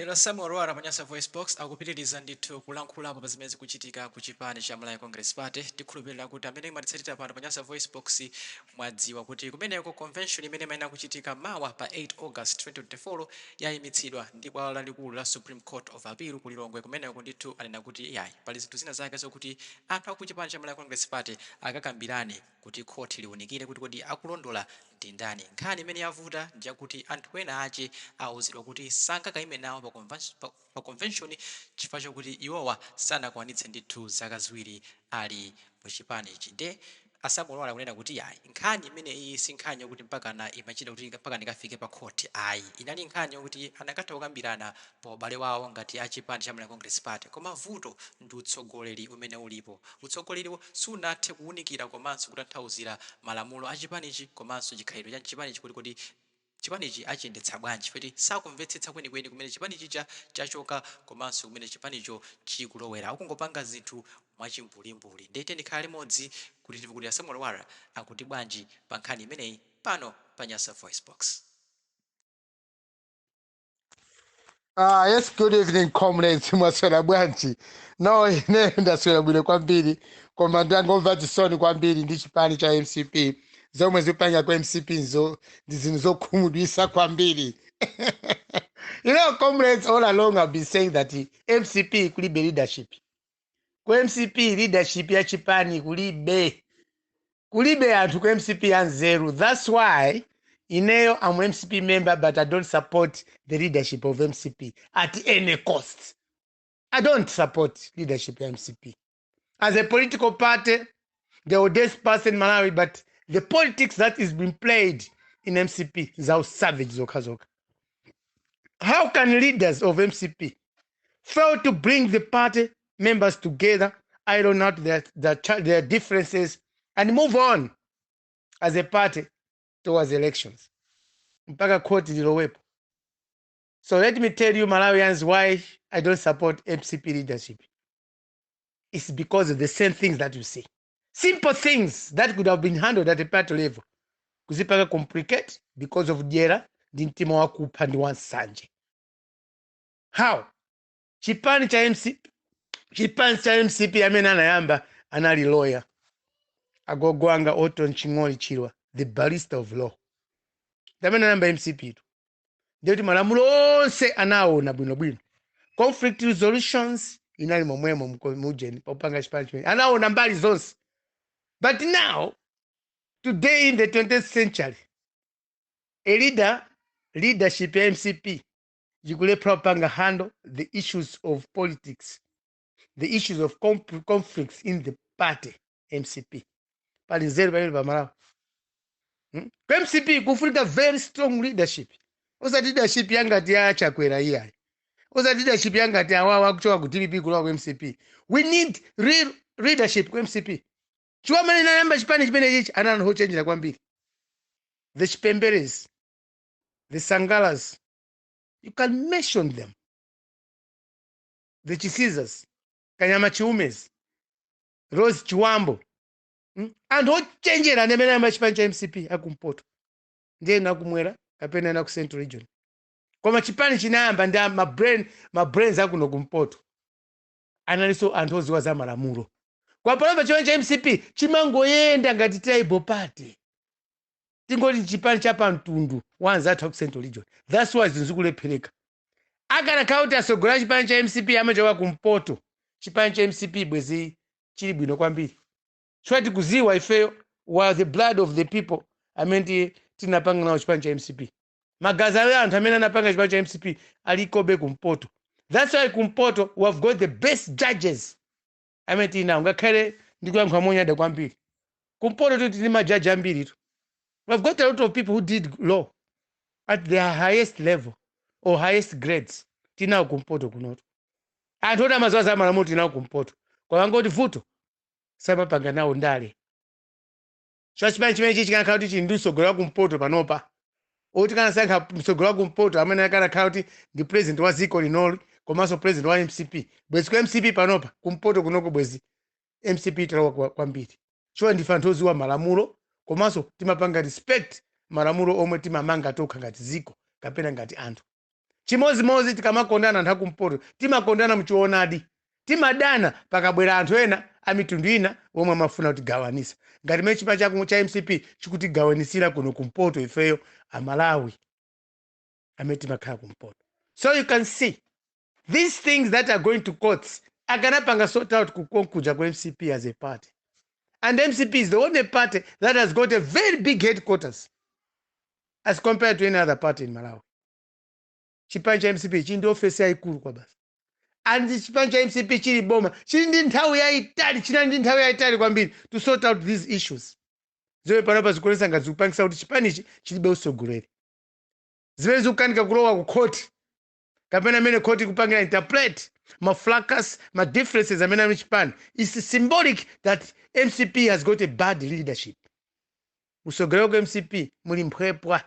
Lero Lwara pa Nyasa VoiceBox akupitiriza ndithu kulankhulapo pa zimene zikuchitika ku chipani cha Malawi Congress Party. Tikhulupirira kuti amene mwatitsatira pano pa Nyasa VoiceBox mwadziwa kuti kumeneko convention imene imayenera kuchitika mawa pa 8 August 2024 yayimitsidwa ndi bwalo lalikulu la Supreme Court of Appeal ku Lilongwe. Kumeneko ndithu anena kuti yayi pali zinthu zina zake zokuti anthu aku chipani cha Malawi Congress Party akakambirane kuti khoti liunikire kuti kodi akulondola ndi ndani. Nkhani imene yavuta ndiyakuti anthu ena ache awuzidwa kuti sankakayime nawo pa convention chifukwa chokuti iwowa sanakwanitse ndithu zaka ziwiri ali mu chipani ichi. Nde Lwara kunena kuti yayi nkhani imene iyi si nkhani yokuti mpakana imachita kuti mpaka ndikafike pa khoti ayi, inali nkhani yokuti anakatha kukambirana pa ubale wawo ngati a chipani cha Malawi Congress Party, koma vuto ndi utsogoleri umene ulipo. Utsogoleriwo sunathe kuwunikira komanso kutanthauzira malamulo a chipanichi komanso chikhalidwe cha chipanichi kuti kodi chipanichi achiyendetsa bwanji, kuti sakumvetsetsa kwenikweni kumene chipanichi chachoka komanso kumene chipanicho chikulowera. Akungopanga zinthu mwachimbulimbuli. Ndete ndikhale limodzi kuti tivukuti Lwara akuti bwanji pa nkhani imeneyi pano pa Nyasa VoiceBox. Yes, good evening, comrades. Mwaswera bwanji. No, ine ndaswera bwino kwambiri. Koma ndangomva chisoni kwambiri ndi chipani cha MCP. Zomwe zipanga kwa MCP ndi zinthu zokhumudwitsa kwambiri. You know, comrades, all along I've been saying that MCP kulibe leadership. Kwa MCP leadership ya chipani kulibe. Kulibe anthu kwa MCP anzeru. That's why ineyo I'm an MCP member, but I don't support the leadership of MCP at any cost. I don't support leadership of MCP. As a political party, the oldest person in Malawi, but the politics that is being played in MCP is how savage zokazoka. How can leaders of MCP fail to bring the party members together, iron out their differences, and move on as a party towards elections? Mpaka khoti lilowepo. So let me tell you, Malawians, why I don't support MCP leadership. It's because of the same things that you say. Simple things that could have been handled at a party level. Kuzipaka complicate because of jera dintima wa kupha ndi wansanje. How? Chipani cha MCP amene anayamba anali lawyer. Agogwanga Otto Nchingoli Chilwa, the barrister of law. Damene anayamba MCP tu. Ndiyo malamulo onse anaona bwino. Conflict resolutions inali momwemo mujeni popanga chipani chimene. Anaona mbali zonse. But now, today in the 20th century, a leadership MCP, you could properly handle the issues of politics, the issues of conflicts in the party MCP. MCP kufunika very strong leadership. Osa leadership yangati ya chakwera iya. Osa leadership yangati awawa kuchoka ku TPP kulowa ku MCP. We need real leadership ku MCP. Chua mani namba chipani chipene chichi anana ho change la kwambiri. The Chipemberes, the Sangalas, you can mention them. The Chisizas, Kanyama Chiumes, Rose Chiwambo. And ho change la nemena namba chipani cha MCP akumpoto. Ndiye nakumwera kapena na ku Central Region. Koma chipani chinayamba nda my brains akuno kumpoto. Analiso antozi wa za malamulo. Kwa panopa chipani cha MCP chimangoyenda ngati tribal party. Tingoti chipani cha pamtundu wanza atha ku Central Region. That's why zinzukulephereka. Akana kauti asogolera chipani cha MCP amachoka kumpoto. Chipani cha MCP bwezi chili bwino kwambiri. Chwati kuziwa ifeyo while the blood of the people amenti tinapanga nawo chipani cha MCP. Magazi ya anthu amene anapanga chipani cha MCP alikobe kumpoto. That's why kumpoto we have got the best judges. Ameti now ngakhale ndikuyankha monyada kwambiri. Kumpoto tu tili majaji ambiri tu. We've got a lot of people who did law at their highest level or highest grades. Tina kumpoto kunoto. Anthu amazaza malamulo tina kumpoto. Kwa ngoti vuto samapanga nawo ndale. Chipani chimene chichi kana kuti chindusogolera kumpoto panopa. Oti kana sankha msogolera kumpoto amene kana kuti ndi president wa ziko linolo komanso president wa MCP. Bwezi kwa MCP panopa kumpoto kunoko bwezi MCP tirawa kwambiri. Chwa ndife anthu wa malamulo komanso timapanga respect malamulo omwe timamanga tokha ngati ziko kapena ngati anthu. chimozimozi tikamakondana anthu akumpoto timakondana mchoonadi, timadana pakabwera anthu ena amitundu ina omwe amafuna kutigawanisa ngati mene chipani cha MCP chikutigawanisira kuno kumpoto ifeyo amalawi amene timakhala kumpoto. So you can see these things that are going to courts akanapanga sort out kukonkuja kwa MCP as a party, and MCP is the only party that has got a very big headquarters as compared to any other party in Malawi. Chipani cha MCP chindi office yaikulu kwa basi, and chipani cha MCP chili boma chili ndi nthawi yaitali, chili ndi nthawi yaitali kwambiri to sort out these issues. Zomwe panopa zikuonesa ngati zikupangisa kuti chipanichi chilibe utsogoleri, zimene zikukanika kulowa kukhoti kapena amene khoti kupangira interpret mafracas, ma differences amene ali chipani. It's symbolic that MCP has got a bad leadership. Utsogoleri kwa MCP muli mphwepwa,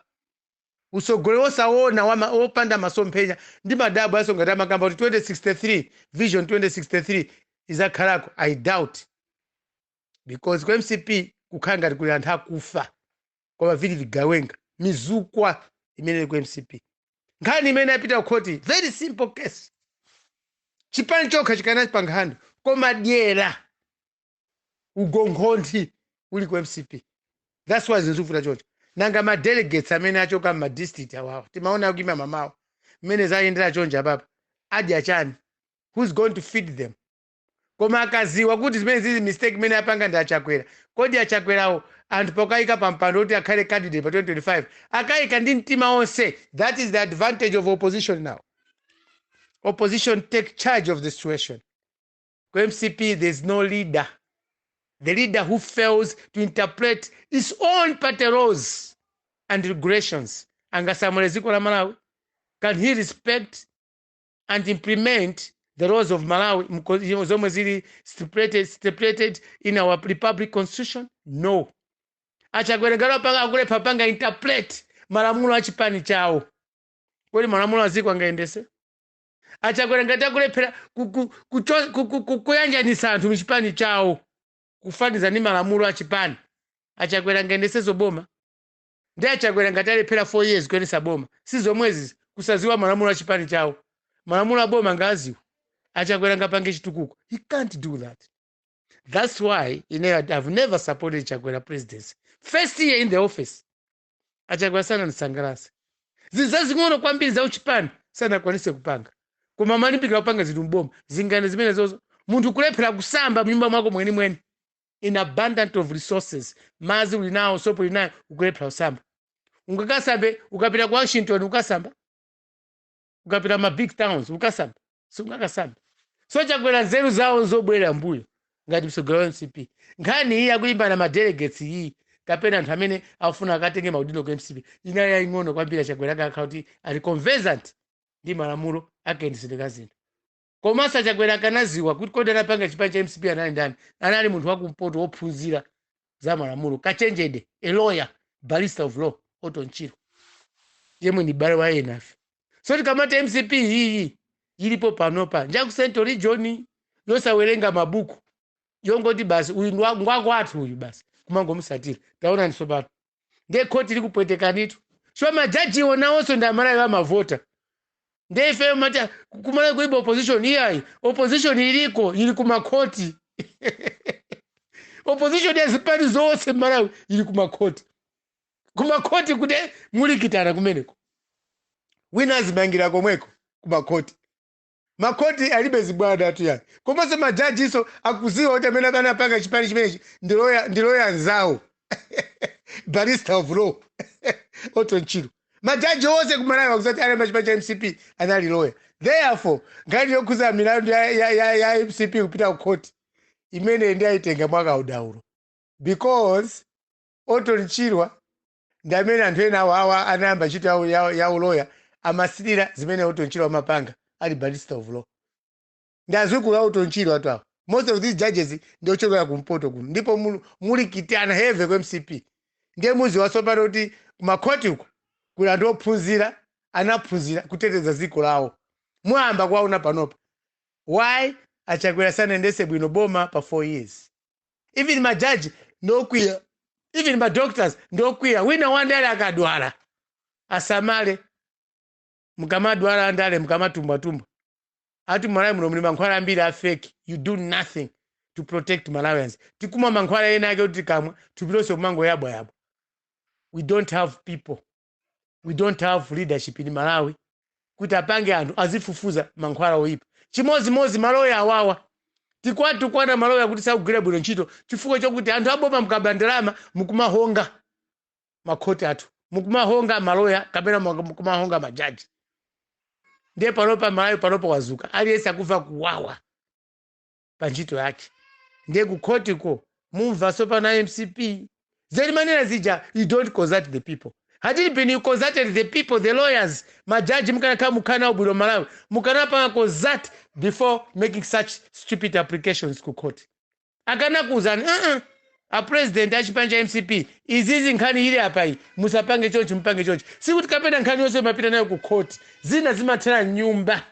utsogoleri osaona opanda masomphenya ndi madabu aso ngati amakamba kuti 2063 vision 2063 izakhalako. I doubt, because kwa MCP kukhala ngati kuli anthu akufa koma vili vigawenga mizukwa imene kwa MCP. Nkhani imene yapita kukhoti, very simple case. Chipani chokha chikana chipanga hando koma dyera ugonkhonthi uli kwa MCP. That's why zinzufuta chocho. Nanga ma delegates amene achoka ma district awawo timaona kuima mamawo mmene zayendera chonje apapa adya chani, who's going to feed them? Koma akaziwa kuti zimene zizi mistake imene apanga ndi achakwera, kodi achakwerawo anthu pokayika pampando kuti akhale candidate pa 2025 akayika ndi mtima onse. That is the advantage of opposition now. Opposition take charge of the situation. Kwa MCP there's no leader. The leader who fails to interpret his own party laws and regulations. Angasamule ziko la Malawi. Can he respect and implement the laws of Malawi zomwe zili stipulated in our republic constitution? No. Achakwera ngalo panga akule papanga interpret malamulo a chipani chawo. Kodi malamulo aziko angaendese? Achakwera ngati akulephera kuyanjanisa anthu mchipani chawo kufaniza ni malamulo a chipani. Achakwera ngaendesezo boma. Ndi achakwera ngati alephera 4 years kwenesa boma. Sizomwezi kusaziwa malamulo a chipani chawo. Malamulo a boma ngaziwa. Achakwera ngapange chitukuko. He can't do that. That's why I've never supported Chakwera presidency. First year in the office, Achakwera sana nisangalasa. Zizazing'ono kwambiri za uchipani sana kwanise kupanga. Koma malimpika kupanga zidumboma. Zingane zimene zozo. Muntu kulephera kusamba mnyumba mwako mweni. In abundant of resources. Mazi ulinawo, sopo ulinayo, ukulephera kusamba. Ungakasambe, ukapita kwa Washington, ukasamba. Ukapita ma big towns, ukasamba. Sungakasamba. So Chakwera nzeru zawo nzobwera mbuyo. Ngati mtsogoleri wa MCP. Nkhani hii akuimba na ma delegates hii kapena anthu amene afuna akatenge maudindo kwa MCP. Inali yaying'ono kwambiri Chakwera akakhala kuti ali conversant ndi malamulo akayendetsedwa zinthu. Komanso Chakwera akanaziwa kuti kodi anapanga chipani cha MCP anali ndani. Anali munthu wakumpoto wophunzira za malamulo. Kachenjede, a lawyer, barrister of law, otonchiro. Yemwe ni bale wa enafe. So tikamata MCP hii ilipo panopa. Njaku Central Region yosawerenga mabuku. Yongoti basi uyu ngwakwathu uyu basi kumango musatira taona nisobatu nde khoti likupwetekanitu so majaji onawonso ndi amalawi amavota ndefe mata kumalawi kuiba opposition iyayi opposition iliko ili kumakhoti opposition ya zipani zonse malawi ili kumakhoti kuti mulikitana kumeneko wina azimangira komweko kumakhoti. Makhoti alibe zibwada atu yani. Komanso majaji iso akuziwa kuti amene akanapanga chipani chimenechi ndi lawyer nzawo. Barrister of law. Otonchiro. Majaji onse kumalawi akuzati ali chipani cha MCP anali lawyer. Therefore, ngati yokuza milandu ya MCP kupita kukhoti imene ndi ayitenga mwaka udaulo. Because otonchirwa ndi amene anthu ena awa anayamba ntchito ya lawyer amasilira zimene otonchirwa amapanga. Ali barrister of law. Ndazikula utonchiro atu awo. Most of these judges ndio choka kumpoto kuno. Ndipo mulikitana heve kwa MCP. Ndiye muzi wasopano kuti kumakhoti uko kula ndo phunzira, anaphunzira kuteteza ziko lawo. Mwamba kwaona panopa. Why? Achakwera sana endese bwino boma pa 4 years. Even my judge no kwiya. Even my doctors no kwiya. Wina wandale akadwala. Asamale mukamadwala ndale mukamatumba ati Malawi muno muli mankhwala ambiri a fake. You do nothing to protect Malawians. Tikumwa mankhwala ena ake kuti kamwa tupilose kumango yabwa. We don't have people. We don't have leadership in Malawi. Kuti apange anthu azifufuza mankhwala oyipa. Chimodzimodzi maloya awawa. Tikwana maloya kuti sakugwira bwino ntchito chifukwa chokuti anthu aboma mukabandalama mukumahonga makhoti athu. Mukumahonga maloya kapena mukumahonga majaji. Ndiye panopa Malawi panopa wazuka. Aliyense akufa kuwawa pa ntchito yake. Ndiye kukhoti ko mumva so pana MCP. Zeri manera zija, you don't consult the people. Had it been you consulted the people, the lawyers, majaji mukana kama mukana ubiro Malawi, mukana pa consult before making such stupid applications kukhoti. Akana kuzani, a president achipanja MCP, izizi nkhani hili hapa hii, musapange chochi mpange chochi. Si kuti kapenda nkhani yose mapita nayo kukhoti, zina zimatera nyumba.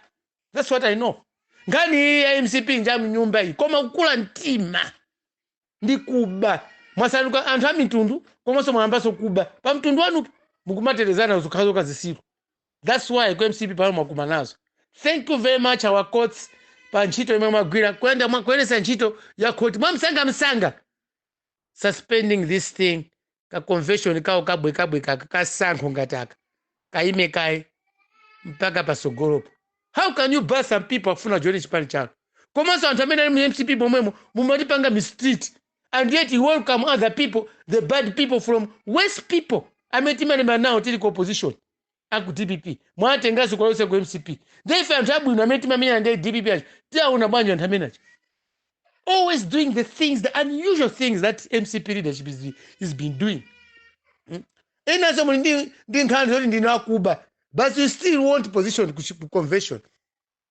That's what I know. Nkhani hii ya MCP njamu nyumba hii, koma kukula ntima. Ndi kuba. Mwasanuka anthu amitundu, komanso mwambaso kuba. Pa mtundu wanu mukumaterezana uzukazoka zisiru. That's why kwa MCP pano mwakuma nazo. Thank you very much our courts pa ntchito imwe mwagwira kuendesa ntchito ya court. Msanga suspending this thing ka convention kao kabweka kasankho ngataka kaime kai mpaka pasogolopo. How can you bar some people afuna join chipani chano? Komanso anthu amene ali mu MCP bomwemo mumatipanga mistreat, and yet you welcome other people, the bad people from West people. Ametimane now tili opposition aku DPP mwatengaso kwa yose ku MCP. Therefore anthu abwino ametimane ndi DPP achi tauna bwanja anthu amenachi always doing the things, the unusual things that MCP leadership is been doing. Ena so ndi nkhani zoti ndina kuba, but you still want position ku convention.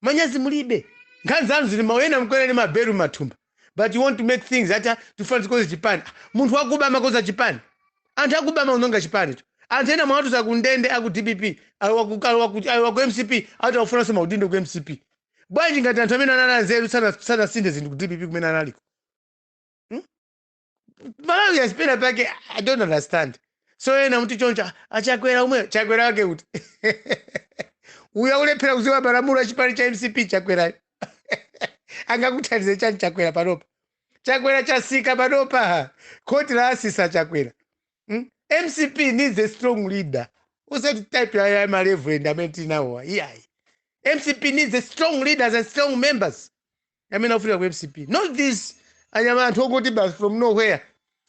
Manyazi mulibe nkhani zanu zili mawena mkwena ni maberu matumba, but you want to make things that to find cause chipani. Munthu wakuba makoza chipani, anthu akuba maunonga chipani to. Anthu ena mwatu za kundende aku DPP waku MCP ata ufuna sema udindo ku MCP. Bwanji ngati anthu amene anali nzeru sana sinde zinthu ku DPP kumene analiko. Malawi yaspera pake, I don't understand. So ena mtu choncha achakwera umwe chakwera wake kuti uya ulephera kuziwa baramulo chipani cha MCP chakwera angakuthandize chani chakwera panopa. Chakwera chasika panopa khoti la asisa chakwera. MCP needs a strong leader. Who's that type ya Reverend Amentina? Yeah. MCP needs a strong leaders and strong members. I mean, of MCP. Not this. I am at Hogoti from nowhere.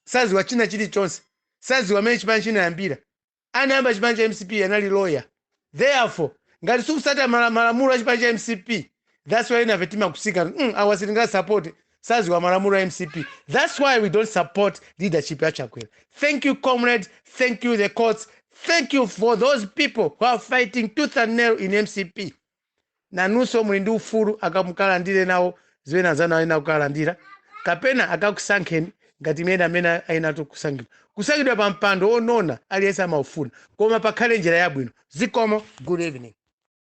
Says what China Chili Jones. Says what management ambira. And I'm a MCP and a lawyer. Therefore, God so started Maramura MCP. That's why I have a team of Sikan. I was in support. Says what Maramura MCP. That's why we don't support leadership at Chakwera. Thank you, comrades. Thank you, the courts. Thank you for those people who are fighting tooth and nail in MCP. Na nuso mlindu ufuru akamukalandire nawo zwena zana aina kukalandira kapena akakusankheni ngati mena aina to kusangidwa pa mpando onona aliyesa maufuna koma pakhale njira yabwino. Zikomo, good evening.